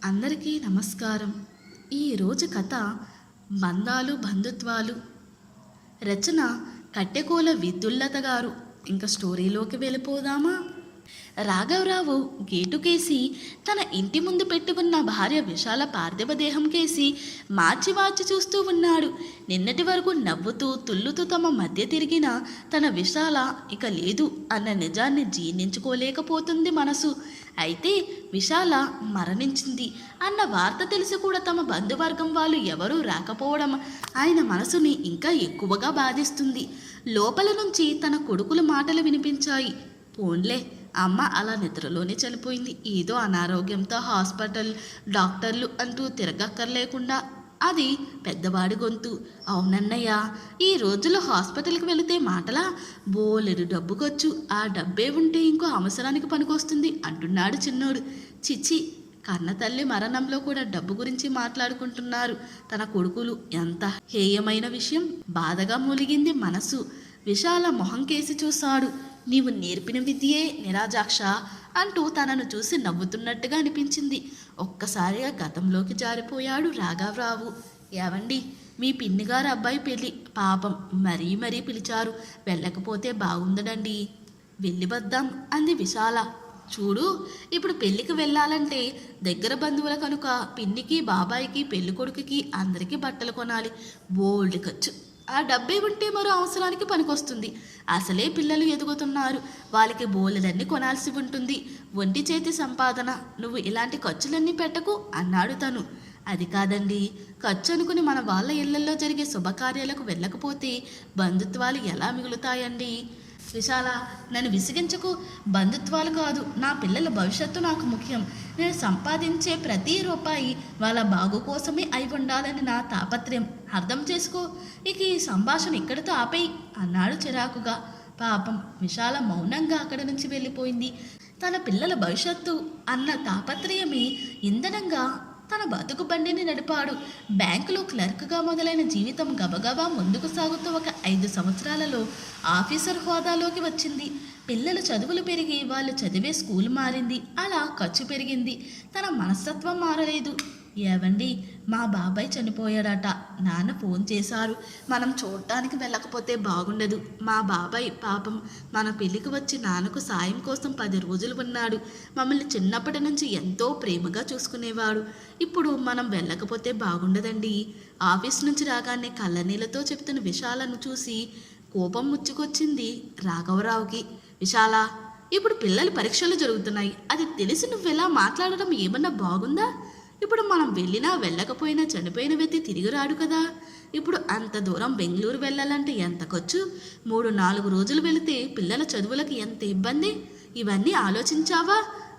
అందరికీ నమస్కారం. ఈరోజు కథ బంధాలు బంధుత్వాలు. రచన కట్టెకోల విద్యుల్లత గారు. ఇంకా స్టోరీలోకి వెళ్ళిపోదామా? రాఘవరావు గేటుకేసి తన ఇంటి ముందు పెట్టి ఉన్న భార్య విశాల పార్థివ దేహం కేసి మార్చి మార్చి చూస్తూ ఉన్నాడు. నిన్నటి వరకు నవ్వుతూ తుల్లుతూ తమ మధ్య తిరిగిన తన విశాల ఇక లేదు అన్న నిజాన్ని జీర్ణించుకోలేకపోతుంది మనసు. అయితే విశాల మరణించింది అన్న వార్త తెలిసి కూడా తమ బంధువర్గం వాళ్ళు ఎవరూ రాకపోవడం ఆయన మనసుని ఇంకా ఎక్కువగా బాధిస్తుంది. లోపల నుంచి తన కొడుకుల మాటలు వినిపించాయి. పోన్లే, అమ్మ అలా నిద్రలోనే చనిపోయింది. ఏదో అనారోగ్యంతో హాస్పిటల్ డాక్టర్లు అంటూ తిరగక్కర్లేకుండా. అది పెద్దవాడి గొంతు. అవునన్నయ్య, ఈ రోజుల్లో హాస్పిటల్కి వెళితే మాటలా బోలెడు డబ్బు ఖర్చు. ఆ డబ్బే ఉంటే ఇంకో అవసరానికి పనికొస్తుంది అంటున్నాడు చిన్నోడు. చిచ్చి, కన్న తల్లి మరణంలో కూడా డబ్బు గురించి మాట్లాడుకుంటున్నారు తన కొడుకులు. ఎంత హేయమైన విషయం! బాధగా మూలిగింది మనసు. విశాల మొహం కేసి చూశాడు. నీవు నేర్పిన విద్యే నిరాజాక్ష అంటూ తనను చూసి నవ్వుతున్నట్టుగా అనిపించింది. ఒక్కసారిగా గతంలోకి జారిపోయాడు రాఘవరావు. ఏవండి, మీ పిన్నిగారు అబ్బాయి పెళ్ళి, పాపం మరీ మరీ పిలిచారు, వెళ్ళకపోతే బాగుందడండి. వెళ్ళి వద్దాం అంది విశాల. చూడు, ఇప్పుడు పెళ్ళికి వెళ్ళాలంటే దగ్గర బంధువుల కనుక పిన్నికి బాబాయికి పెళ్లి కొడుకుకి అందరికీ బట్టలు కొనాలి. బోల్డ్ ఖర్చు. ఆ డబ్బే ఉంటే మరో అవసరానికి పనికొస్తుంది. అసలే పిల్లలు ఎదుగుతున్నారు, వాళ్ళకి బోలెదన్నీ కొనాల్సి ఉంటుంది. ఒంటి చేతి సంపాదన, నువ్వు ఇలాంటి ఖర్చులన్నీ పెట్టకు అన్నాడు తను. అది కాదండి, ఖర్చు అనుకుని మన వాళ్ళ ఇళ్లలో జరిగే శుభకార్యాలకు వెళ్ళకపోతే బంధుత్వాలు ఎలా మిగులుతాయండి? విశాల, నన్ను విసిగించకు. బంధుత్వాలు కాదు, నా పిల్లల భవిష్యత్తు నాకు ముఖ్యం. నేను సంపాదించే ప్రతి రూపాయి వాళ్ళ బాగు కోసమే అయి ఉండాలని నా తాపత్రయం. అర్థం చేసుకో. ఇక ఈ సంభాషణ ఇక్కడితో ఆపేయి అన్నాడు చిరాకుగా. పాపం విశాల మౌనంగా అక్కడి నుంచి వెళ్ళిపోయింది. తన పిల్లల భవిష్యత్తు అన్న తాపత్రయమే ఇంధనంగా తన బతుకు బండిని నడిపాడు. బ్యాంకులో క్లర్క్గా మొదలైన జీవితం గబగబా ముందుకు సాగుతూ ఒక 5 సంవత్సరాలలో ఆఫీసర్ హోదాలోకి వచ్చింది. పిల్లలు చదువులు పెరిగి వాళ్ళు చదివే స్కూల్ మారింది. అలా ఖర్చు పెరిగింది. తన మనస్తత్వం మారలేదు. ఏవండి, మా బాబాయ్ చనిపోయాడట. నాన్న ఫోన్ చేశారు. మనం చూడటానికి వెళ్ళకపోతే బాగుండదు. మా బాబాయ్ పాపం మన పెళ్ళికి వచ్చి నాన్నకు సాయం కోసం 10 రోజులు ఉన్నాడు. మమ్మల్ని చిన్నప్పటి నుంచి ఎంతో ప్రేమగా చూసుకునేవాడు. ఇప్పుడు మనం వెళ్ళకపోతే బాగుండదండి. ఆఫీస్ నుంచి రాగానే కళ్ళనీళ్ళతో చెప్తున్న విశాలను చూసి కోపం ముచ్చుకొచ్చింది రాఘవరావుకి. విశాల, ఇప్పుడు పిల్లల పరీక్షలు జరుగుతున్నాయి. అది తెలిసి నువ్వెలా మాట్లాడడం ఏమన్నా బాగుందా? ఇప్పుడు మనం వెళ్ళినా వెళ్ళకపోయినా చనిపోయిన వ్యక్తి తిరిగి రాడు కదా. ఇప్పుడు అంత దూరం బెంగళూరు వెళ్ళాలంటే ఎంత ఖర్చు? 3-4 రోజులు వెళితే పిల్లల చదువులకు ఎంత ఇబ్బంది. ఇవన్నీ ఆలోచించావా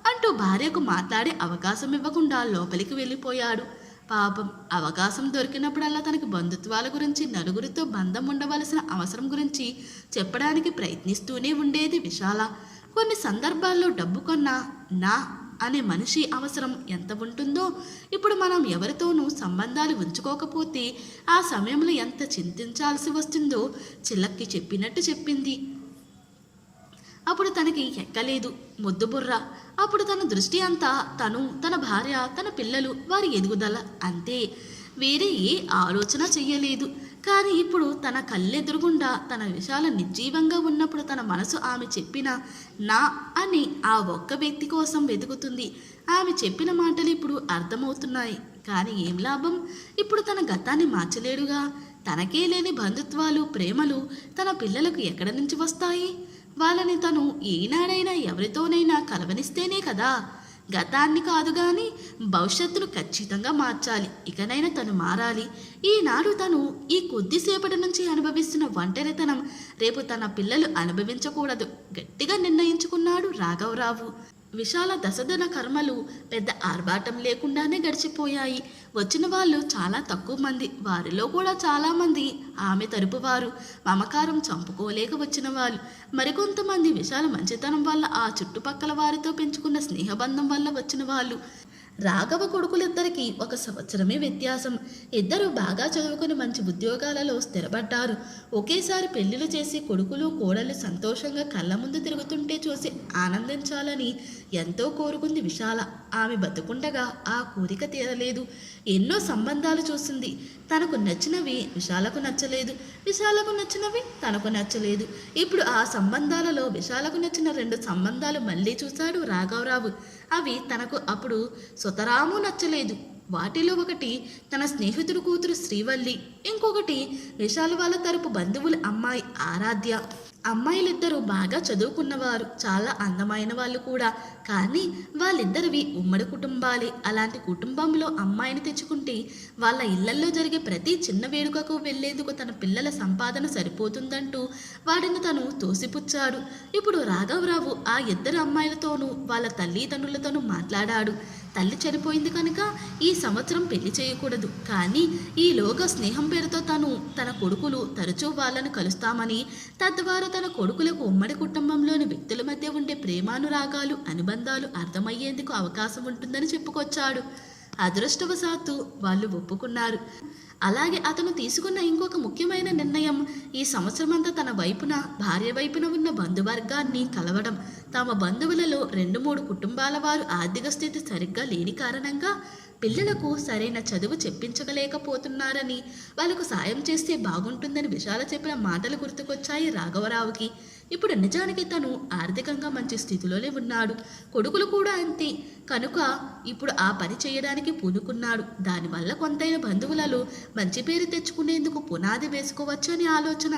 అంటూ భార్యకు మాట్లాడే అవకాశం ఇవ్వకుండా లోపలికి వెళ్ళిపోయాడు. పాపం, అవకాశం దొరికినప్పుడల్లా తనకి బంధుత్వాల గురించి, నలుగురితో బంధం ఉండవలసిన అవసరం గురించి చెప్పడానికి ప్రయత్నిస్తూనే ఉండేది విశాల. కొన్ని సందర్భాల్లో డబ్బు కన్నా నా అనే మనిషి అవసరం ఎంత ఉంటుందో, ఇప్పుడు మనం ఎవరితోనూ సంబంధాలు ఉంచుకోకపోతే ఆ సమయంలో ఎంత చింతించాల్సి వస్తుందో చిలక్కి చెప్పినట్టు చెప్పింది. అప్పుడు తనకి ఎక్కలేదు మొద్దుబుర్ర. అప్పుడు తన దృష్టి అంతా తను, తన భార్య, తన పిల్లలు, వారి ఎదుగుదల అంతే. వేరే ఏ ఆలోచన చెయ్యలేదు. కానీ ఇప్పుడు తన కళ్ళెదురుగుండా తన విశాల నిర్జీవంగా ఉన్నప్పుడు తన మనసు ఆమె చెప్పిన నా అని ఆ ఒక్క వ్యక్తి కోసం వెతుకుతుంది. ఆమె చెప్పిన మాటలు ఇప్పుడు అర్థమవుతున్నాయి. కానీ ఏం లాభం? ఇప్పుడు తన గతాన్ని మార్చలేడుగా. తనకే లేని బంధుత్వాలు, ప్రేమలు తన పిల్లలకు ఎక్కడి నుంచి వస్తాయి? వాళ్ళని తను ఏనాడైనా ఎవరితోనైనా కలవనిస్తేనే కదా. గతాన్ని కాదు కానీ భవిష్యత్తును ఖచ్చితంగా మార్చాలి. ఇకనైనా తను మారాలి. ఈనాడు తను ఈ కొద్దిసేపటి నుంచి అనుభవిస్తున్న ఒంటరితనం రేపు తన పిల్లలు అనుభవించకూడదు గట్టిగా నిర్ణయించుకున్నాడు రాఘవరావు. విశాల దశదన కర్మలు పెద్ద ఆర్భాటం లేకుండానే గడిచిపోయాయి. వచ్చిన వాళ్ళు చాలా తక్కువ మంది. వారిలో కూడా చాలామంది ఆమె తరపువారు, మమకారం చంపుకోలేక వచ్చిన వాళ్ళు. మరికొంతమంది విశాల మంచితనం వల్ల, ఆ చుట్టుపక్కల వారితో పెంచుకున్న స్నేహబంధం వల్ల వచ్చిన వాళ్ళు. రాఘవ కొడుకులిద్దరికీ 1 సంవత్సరమే వ్యత్యాసం. ఇద్దరు బాగా చదువుకుని మంచి ఉద్యోగాలలో స్థిరపడ్డారు. ఒకేసారి పెళ్లిళ్ళు చేసి కొడుకులు కోడళ్ళు సంతోషంగా కళ్ళ ముందు తిరుగుతుంటే చూసి ఆనందించాలని ఎంతో కోరుకుంది విశాల. ఆమె బతుకుండగా ఆ కోరిక తీరలేదు. ఎన్నో సంబంధాలు చూసింది. తనకు నచ్చినవి విశాలకు నచ్చలేదు, విశాలకు నచ్చినవి తనకు నచ్చలేదు. ఇప్పుడు ఆ సంబంధాలలో విశాలకు నచ్చిన 2 సంబంధాలు మళ్ళీ చూశాడు రాఘవరావు. అవి తనకు అప్పుడు సుతరాము నచ్చలేదు. వాటిలో ఒకటి తన స్నేహితుడు కూతురు శ్రీవల్లి, ఇంకొకటి విశాల వాళ్ళ తరపు బంధువుల అమ్మాయి ఆరాధ్య. అమ్మాయిలిద్దరూ బాగా చదువుకున్నవారు, చాలా అందమైన వాళ్ళు కూడా. కానీ వాళ్ళిద్దరివి ఉమ్మడి కుటుంబాలే. అలాంటి కుటుంబంలో అమ్మాయిని తెచ్చుకుంటే వాళ్ళ ఇళ్లల్లో జరిగే ప్రతి చిన్న వేడుకకు వెళ్లేందుకు తన పిల్లల సంపాదన సరిపోతుందంటూ వాడిని తను తోసిపుచ్చాడు. ఇప్పుడు రాఘవరావు ఆ 2 అమ్మాయిలతోనూ వాళ్ళ తల్లిదండ్రులతోనూ మాట్లాడాడు. తల్లి చనిపోయింది కనుక ఈ సంవత్సరం పెళ్లి చేయకూడదు, కానీ ఈలోగా స్నేహం పేరుతో తన కొడుకులు తరచూ వాళ్ళను కలుస్తామని, తద్వారా తన కొడుకులకు ఉమ్మడి కుటుంబంలోని వ్యక్తుల మధ్య ఉండే ప్రేమానురాగాలు అనుబంధాలు అర్థమయ్యేందుకు అవకాశం ఉంటుందని చెప్పుకొచ్చాడు. అదృష్టవశాత్తు వాళ్ళు ఒప్పుకున్నారు. అలాగే అతను తీసుకున్న ఇంకొక ముఖ్యమైన నిర్ణయం ఈ సంవత్సరమంతా తన వైపున భార్య వైపున ఉన్న బంధువర్గాన్ని కలవడం. తమ బంధువులలో 2-3 కుటుంబాల వారు ఆర్థిక స్థితి సరిగ్గా లేని కారణంగా పిల్లలకు సరైన చదువు చెప్పించగలేకపోతున్నారని, వాళ్ళకు సాయం చేస్తే బాగుంటుందని విశాల చెప్పిన మాటలు గుర్తుకొచ్చాయి రాఘవరావుకి. ఇప్పుడు నిజానికి తను ఆర్థికంగా మంచి స్థితిలోనే ఉన్నాడు. కొడుకులు కూడా అంతే. కనుక ఇప్పుడు ఆ పని చేయడానికి పూనుకున్నాడు. దానివల్ల కొంతైన బంధువులలో మంచి పేరు తెచ్చుకునేందుకు పునాది వేసుకోవచ్చు అని ఆలోచన.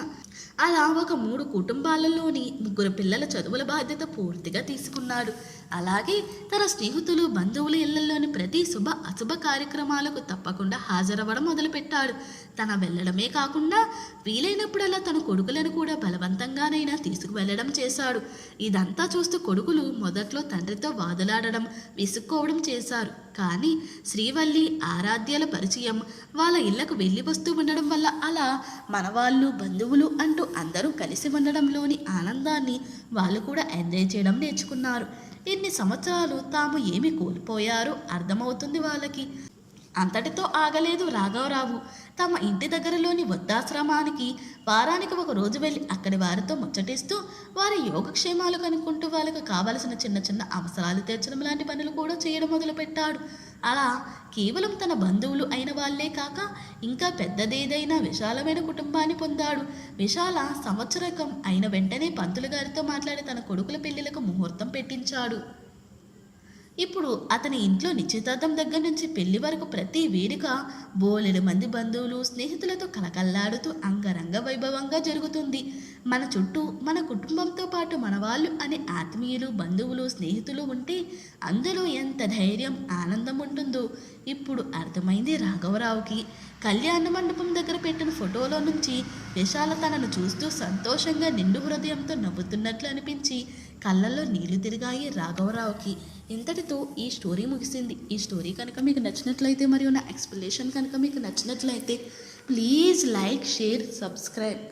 అలా ఒక 3 కుటుంబాలలోని 3 పిల్లల చదువుల బాధ్యత పూర్తిగా తీసుకున్నాడు. అలాగే తన స్నేహితులు బంధువుల ఇళ్లలోని ప్రతి శుభ అశుభ కార్యక్రమాలకు తప్పకుండా హాజరవ్వడం మొదలుపెట్టాడు. తన వెళ్ళడమే కాకుండా వీలైనప్పుడల్లా తన కొడుకులను కూడా బలవంతంగానైనా తీసుకువెళ్లడం చేశాడు. ఇదంతా చూస్తూ కొడుకులు మొదట్లో తండ్రితో వాదులాడడం, విసుక్కోవడం చేశారు. కానీ శ్రీవల్లి ఆరాధ్యల పరిచయం వాళ్ళ ఇళ్లకు వెళ్ళి వస్తూ ఉండడం వల్ల అలా మనవాళ్ళు బంధువులు అంటూ అందరూ కలిసి ఉండడంలోని ఆనందాన్ని వాళ్ళు కూడా ఎంజాయ్ చేయడం నేర్చుకున్నారు. ఇన్ని సంవత్సరాలు తాము ఏమి కోల్పోయారో అర్థమవుతుంది వాళ్ళకి. అంతటితో ఆగలేదు రాఘవరావు. తమ ఇంటి దగ్గరలోని వృద్ధాశ్రమానికి వారానికి 1 రోజు వెళ్ళి అక్కడి వారితో ముచ్చటిస్తూ వారి యోగక్షేమాలు కనుక్కుంటూ వాళ్ళకు కావలసిన చిన్న చిన్న అవసరాలు తీర్చడం లాంటి పనులు కూడా చేయడం మొదలుపెట్టాడు. అలా కేవలం తన బంధువులు అయిన వాళ్లే కాక ఇంకా పెద్దదేదైనా విశాలమైన కుటుంబాన్ని పొందాడు. విశాల సంవత్సరకం అయిన వెంటనే పంతులు గారితో మాట్లాడి తన కొడుకుల పెళ్లిలకు ముహూర్తం పెట్టించాడు. ఇప్పుడు అతని ఇంట్లో నిశ్చితార్థం దగ్గర నుంచి పెళ్లి వరకు ప్రతి వేడుక బోలెడు మంది బంధువులు స్నేహితులతో కలకల్లాడుతూ అంగరంగ వైభవంగా జరుగుతుంది. మన చుట్టూ మన కుటుంబంతో పాటు మన వాళ్ళు అనే ఆత్మీయులు బంధువులు స్నేహితులు ఉంటే అందులో ఎంత ధైర్యం ఆనందం ఉంటుందో ఇప్పుడు అర్థమైంది రాఘవరావుకి. కళ్యాణ మండపం దగ్గర పెట్టిన ఫోటోలో నుంచి విశాల తనను చూస్తూ సంతోషంగా నిండు హృదయంతో నవ్వుతున్నట్లు అనిపించి కళ్ళల్లో నీళ్లు తిరిగాయి రాఘవరావుకి. ఇంతటితో ఈ స్టోరీ ముగిసింది. ఈ స్టోరీ కనుక మీకు నచ్చినట్లయితే మరియు నా ఎక్స్ప్లెనేషన్ కనుక మీకు నచ్చినట్లయితే ప్లీజ్ లైక్, షేర్, సబ్స్క్రైబ్.